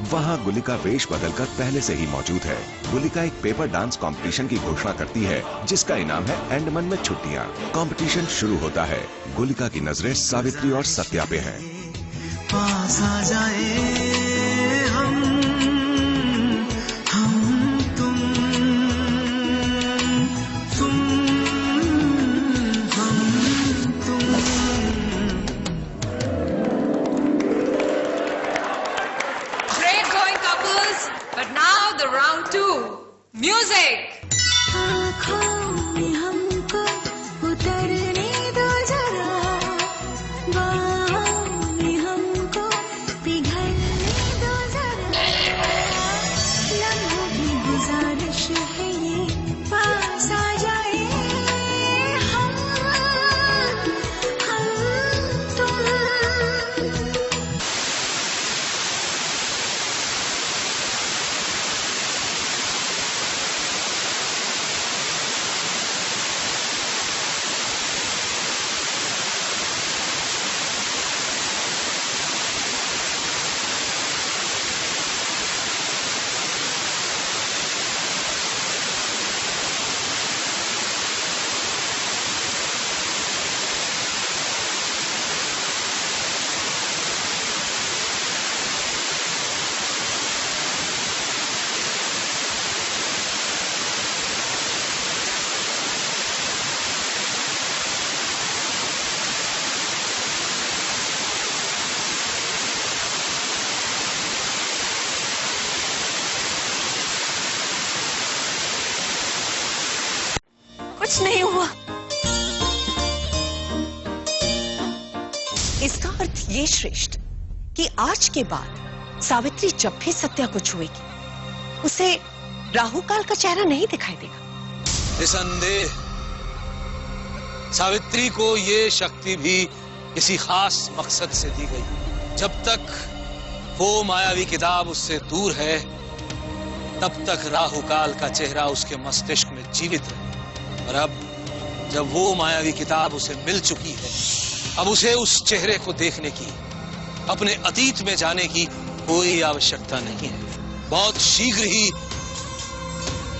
वहाँ गुलिका वेश बदलकर पहले से ही मौजूद है। गुलिका एक पेपर डांस कंपटीशन की घोषणा करती है, जिसका इनाम है अंडमान में छुट्टियाँ। कंपटीशन शुरू होता है। गुलिका की नजरें सावित्री और सत्या पे हैं। पास आ जाए हम तुम Great going, couples. But now the round 2. Music. आँखों में हमको उतरने दो जरा, बाहों में हमको पिघलने दो जरा, लम्हों की गुजारिश है ये, पास आ जाए हम तुम। कुछ नहीं हुआ। इसका अर्थ ये श्रेष्ठ कि आज के बाद सावित्री जब भी सत्या को छुएगी उसे राहु काल का चेहरा नहीं दिखाई देगा। निसंदेह सावित्री को ये शक्ति भी किसी खास मकसद से दी गई। जब तक वो मायावी किताब उससे दूर है तब तक राहु काल का चेहरा उसके मस्तिष्क में जीवित है। और अब जब वो मायावी किताब उसे मिल चुकी है, अब उसे उस चेहरे को देखने की, अपने अतीत में जाने की कोई आवश्यकता नहीं है। बहुत शीघ्र ही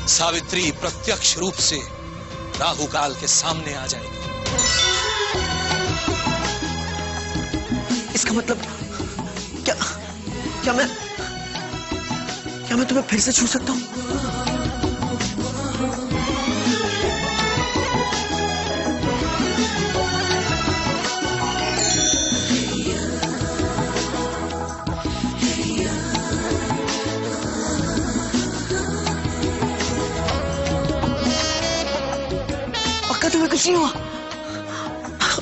सावित्री प्रत्यक्ष रूप से राहु काल के सामने आ जाएगी। इसका मतलब क्या मैं तुम्हें फिर से छू सकता हूँ? तुम्हें कुछ नहीं हुआ?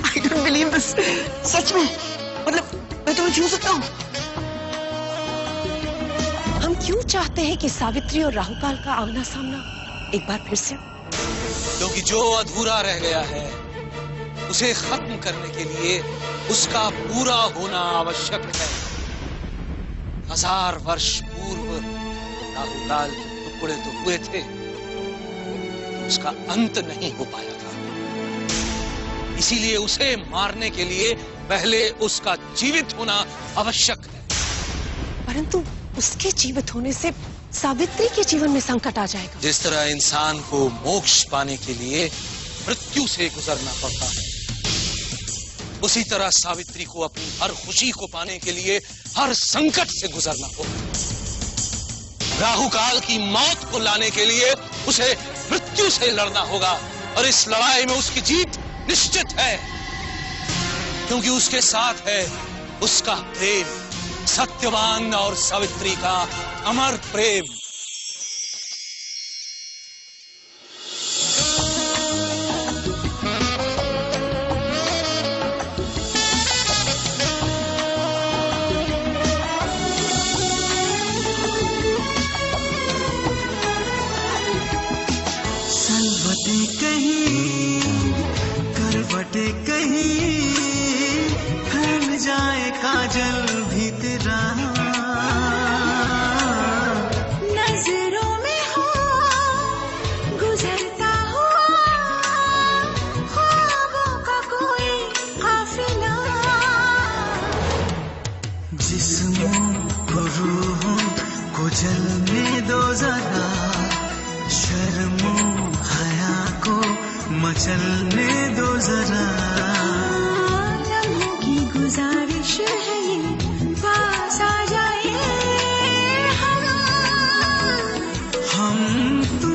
I don't believe this. सच में, मतलब मैं तुम्हें छू सकता हूँ? हम क्यों चाहते हैं कि सावित्री और राहु काल का आमना सामना एक बार फिर से? क्योंकि जो अधूरा रह गया है उसे खत्म करने के लिए उसका पूरा होना आवश्यक है। 1000 वर्ष पूर्व राहु काल के टुकड़े तो हुए थे, उसका अंत नहीं हो पाया था। इसीलिए उसे मारने के लिए पहले उसका जीवित होना आवश्यक है। परंतु उसके जीवित होने से सावित्री के जीवन में संकट आ जाएगा। जिस तरह इंसान को मोक्ष पाने के लिए मृत्यु से गुजरना पड़ता है, उसी तरह सावित्री को अपनी हर खुशी को पाने के लिए हर संकट से गुजरना होगा। राहु काल की मौत को लाने के लिए उसे मृत्यु से लड़ना होगा और इस लड़ाई में उसकी जीत निश्चित है, क्योंकि उसके साथ है उसका प्रेम, सत्यवान और सावित्री का अमर प्रेम। सलवटे कहीं, करवटे कहीं, फैल जाए काजल भी तेरा। न आंसुओं को जलने दो जरा, शर्मो हया को मचलने दो जरा। लम्हों की गुजारिश है ये पास आ जाए हम तुम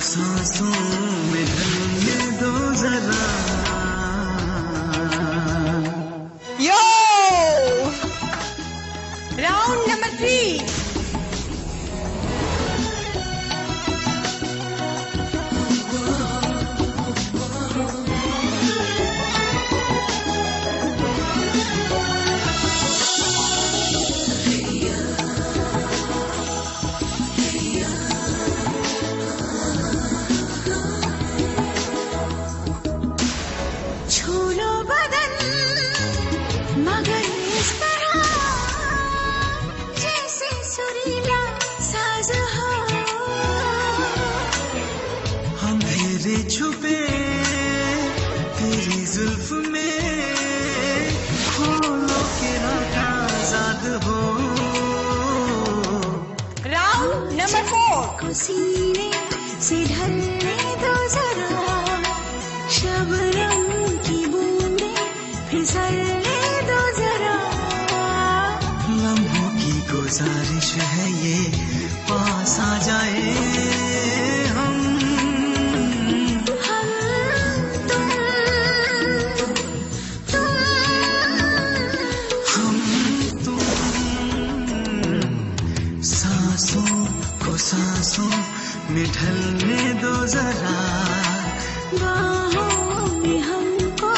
सांसों में ढलने दो जरा। यो राउंड नंबर 3। छूलो बदन मगर इस तरह जैसे सुरीला साज हो। अंधेरे छुपे तेरी जुल्फ में, खोलो के रात आजाद हो। Round number 4। को सीने से ढलने दो जरा, शबनम की बूंदें फिसलने दो जरा। लम्हों की गुजारिश है ये पास आ जाए हम तुम सांसों में ढलने दो जरा, बाहों में हमको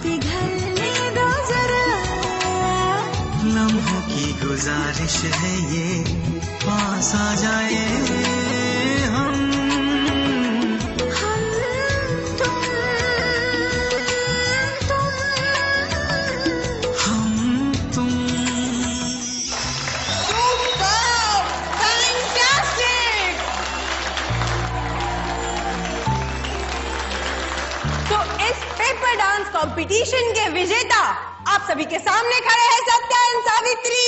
पिघलने दो जरा। लम्हों की गुजारिश है ये पास आ जाए हम तुम फैंटास्टिक। तो इस पेपर डांस कंपटीशन के विजेता आप सभी के सामने खड़े हैं सत्या एंड सावित्री।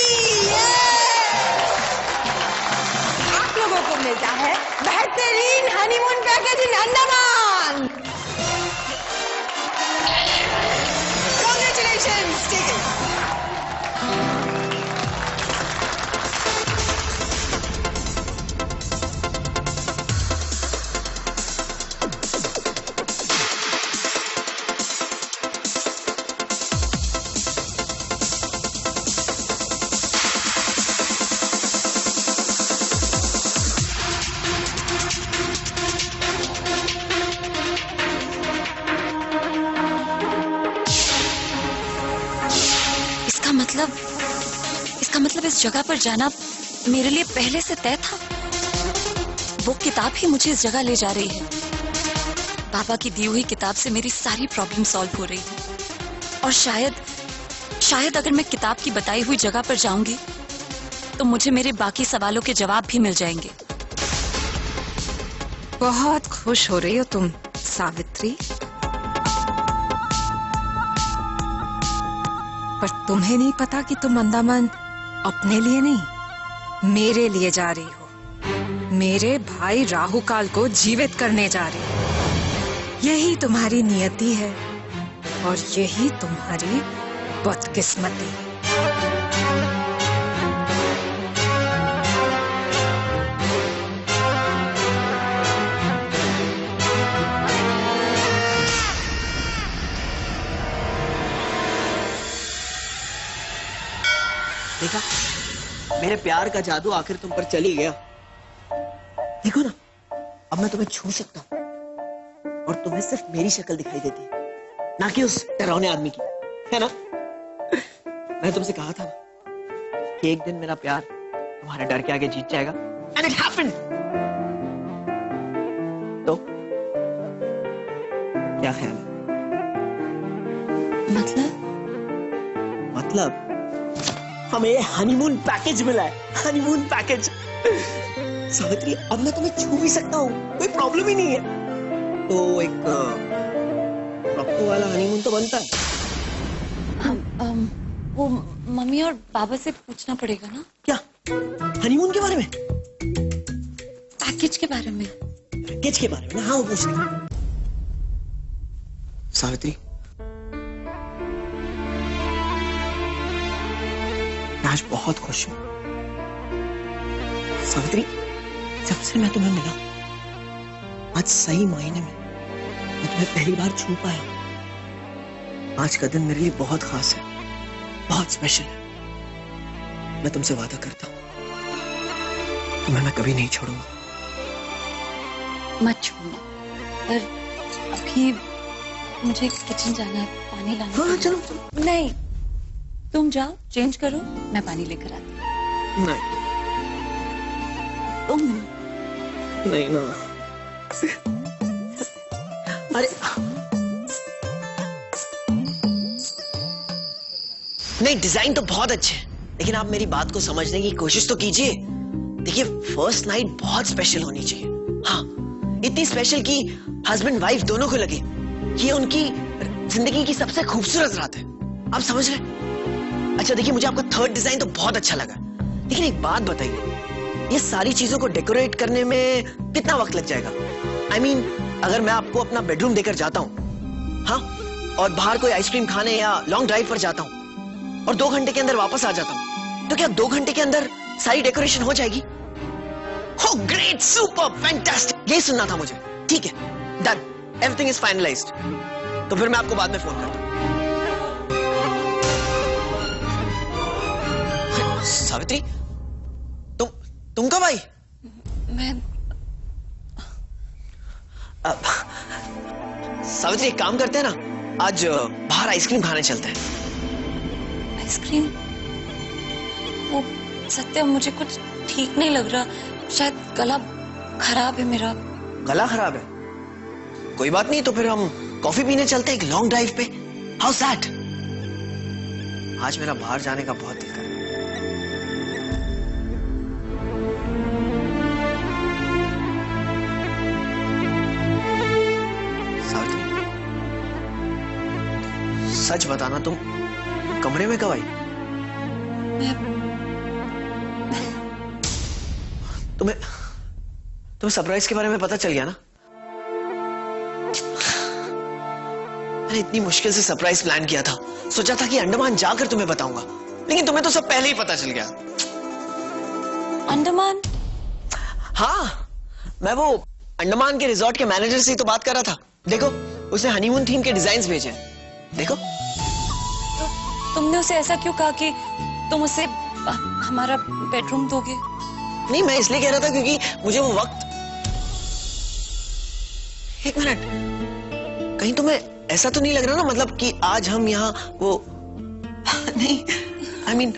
आप लोगों को मिलता है बेहतरीन हनीमून पैकेज इन अंडमान। कांग्रेचुलेशंस। ठीक है। इसका मतलब इस जगह पर जाना मेरे लिए पहले से तय था। वो किताब ही मुझे इस जगह ले जा रही है। बाबा की दी हुई किताब से मेरी सारी प्रॉब्लम सॉल्व हो रही है। और शायद अगर मैं किताब की बताई हुई जगह पर जाऊंगी तो मुझे मेरे बाकी सवालों के जवाब भी मिल जाएंगे। बहुत खुश हो रही हो तुम सावित्री, पर तुम्हें नहीं पता कि तुम अंडमान अपने लिए नहीं मेरे लिए जा रही हो। मेरे भाई राहुकाल को जीवित करने जा रही हो। यही तुम्हारी नियति है और यही तुम्हारी बदकिस्मती है। देखा, मेरे प्यार का जादू आखिर तुम पर चली गया। देखो ना, अब मैं तुम्हें छू सकता हूँ और तुम्हें सिर्फ मेरी शक्ल दिखाई देती है, ना कि उस डरावने आदमी की, है ना? मैं तुमसे कहा था कि एक दिन मेरा प्यार तुम्हारे डर के आगे जीत जाएगा, and it happened. तो क्या ख्याल है? मतलब हमें हनीमून पैकेज मिला है, हनीमून पैकेज। सावित्री, अब मैं तुम्हें छू भी सकता हूँ, कोई प्रॉब्लम ही नहीं है। तो एक प्रॉपर वाला हनीमून तो बनता है। वो मम्मी और बाबा से पूछना पड़ेगा ना। क्या हनीमून के बारे में? पैकेज के बारे में। पैकेज के बारे में? हाँ वो पूछ लेंगे। सावित्री, मैं आज बहुत खुश हूं। सावित्री, जब से मैं तुम्हें मिला, आज सही मायने में मैं तुम्हें पहली बार छू पाया। आज का दिन मेरे लिए बहुत खास है, बहुत स्पेशल है। मैं तुमसे वादा करता हूं तुम्हें मैं कभी नहीं छोड़ूंगा। मत छोड़ना, पर अभी मुझे किचन जाना है, पानी लाना। हाँ चलो चलो। नहीं, तुम जाओ, चेंज करो, मैं पानी लेकर आती हूँ। नहीं तुम नहीं ना। अरे नहीं, डिजाइन तो बहुत अच्छे हैं, लेकिन आप मेरी बात को समझने की कोशिश तो कीजिए। देखिए, फर्स्ट नाइट बहुत स्पेशल होनी चाहिए। हाँ, इतनी स्पेशल कि हस्बैंड वाइफ दोनों को लगे ये उनकी जिंदगी की सबसे खूबसूरत रात है। आप समझ रहे? अच्छा देखिए, मुझे आपका थर्ड डिजाइन तो बहुत अच्छा लगा, लेकिन एक बात बताइए, ये सारी चीजों को डेकोरेट करने में कितना वक्त लग जाएगा? I mean, अगर मैं आपको अपना बेडरूम देकर जाता हूँ, हाँ, और बाहर कोई आइसक्रीम खाने या लॉन्ग ड्राइव पर जाता हूँ और 2 घंटे के अंदर वापस आ जाता हूँ, तो क्या 2 घंटे के अंदर सारी डेकोरेशन हो जाएगी? Oh, great, super, fantastic! यही सुनना था मुझे। ठीक है, डन, एवरीथिंग इज फाइनलाइज्ड। तो फिर मैं आपको बाद में फोन करता हूँ। सावित्री, तुम कब आई? मैं सावित्री, एक काम करते हैं ना, आज बाहर आइसक्रीम खाने चलते हैं। आइसक्रीम? वो सत्य, मुझे कुछ ठीक नहीं लग रहा, शायद गला खराब है मेरा। गला खराब है? कोई बात नहीं, तो फिर हम कॉफी पीने चलते हैं एक लॉन्ग ड्राइव पे। House that? आज मेरा बाहर जाने का बहुत दिल कर रहा है। सच बताना, तुम कमरे में कब आई? तुम्हें सरप्राइज के बारे में पता चल गया ना? मैंने इतनी मुश्किल से सरप्राइज प्लान किया था, सोचा था कि अंडमान जाकर तुम्हें बताऊंगा, लेकिन तुम्हें तो सब पहले ही पता चल गया। अंडमान? हाँ, मैं वो अंडमान के रिजॉर्ट के मैनेजर से ही तो बात कर रहा था। देखो, उसने हनीमून थीम के डिजाइन्स भेजे हैं। देखो। तुमने उसे ऐसा क्यों कहा कि तुम उसे हमारा बेडरूम दोगे? नहीं, मैं इसलिए कह रहा था क्योंकि मुझे वो वक्त। एक मिनट, कहीं तुम्हें ऐसा तो नहीं लग रहा ना, मतलब कि आज हम यहाँ वो नहीं, I mean,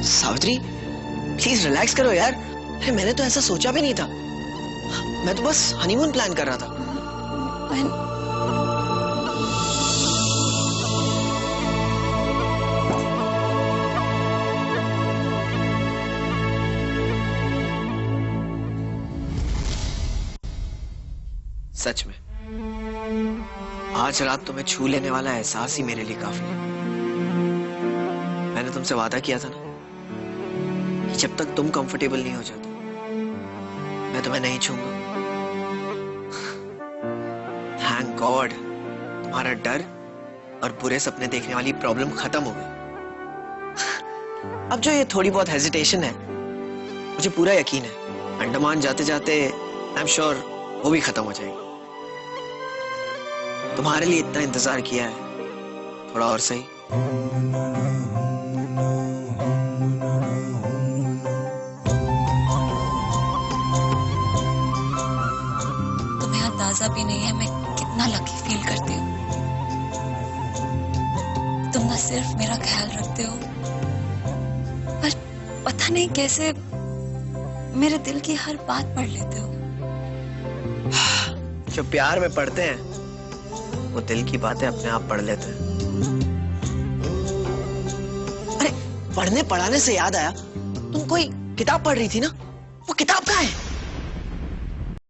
Savitri please relax करो यार। अरे मैंने तो ऐसा सोचा भी नहीं था, मैं तो बस हनीमून प्लान कर रहा था। सच में आज रात तुम्हें छू लेने वाला एहसास ही मेरे लिए काफी है। मैंने तुमसे वादा किया था ना कि जब तक तुम कंफर्टेबल नहीं हो जाती मैं तुम्हें नहीं छूंगा। थैंक गॉड तुम्हारा डर और बुरे सपने देखने वाली प्रॉब्लम खत्म हो गई। अब जो ये थोड़ी बहुत हेजिटेशन है, मुझे पूरा यकीन है अंडमान जाते जाते आई एम श्योर वो भी खत्म हो जाएगी। तुम्हारे लिए इतना इंतजार किया है, थोड़ा और सही। तुम्हें अंदाजा भी नहीं है मैं कितना लकी फील करती हूँ। तुम ना सिर्फ मेरा ख्याल रखते हो, पर पता नहीं कैसे मेरे दिल की हर बात पढ़ लेते हो। जो प्यार में पढ़ते हैं वो दिल की बातें अपने आप पढ़ लेते हैं। अरे पढ़ने पढ़ाने से याद आया, तुम कोई किताब पढ़ रही थी ना, वो किताब कहाँ है?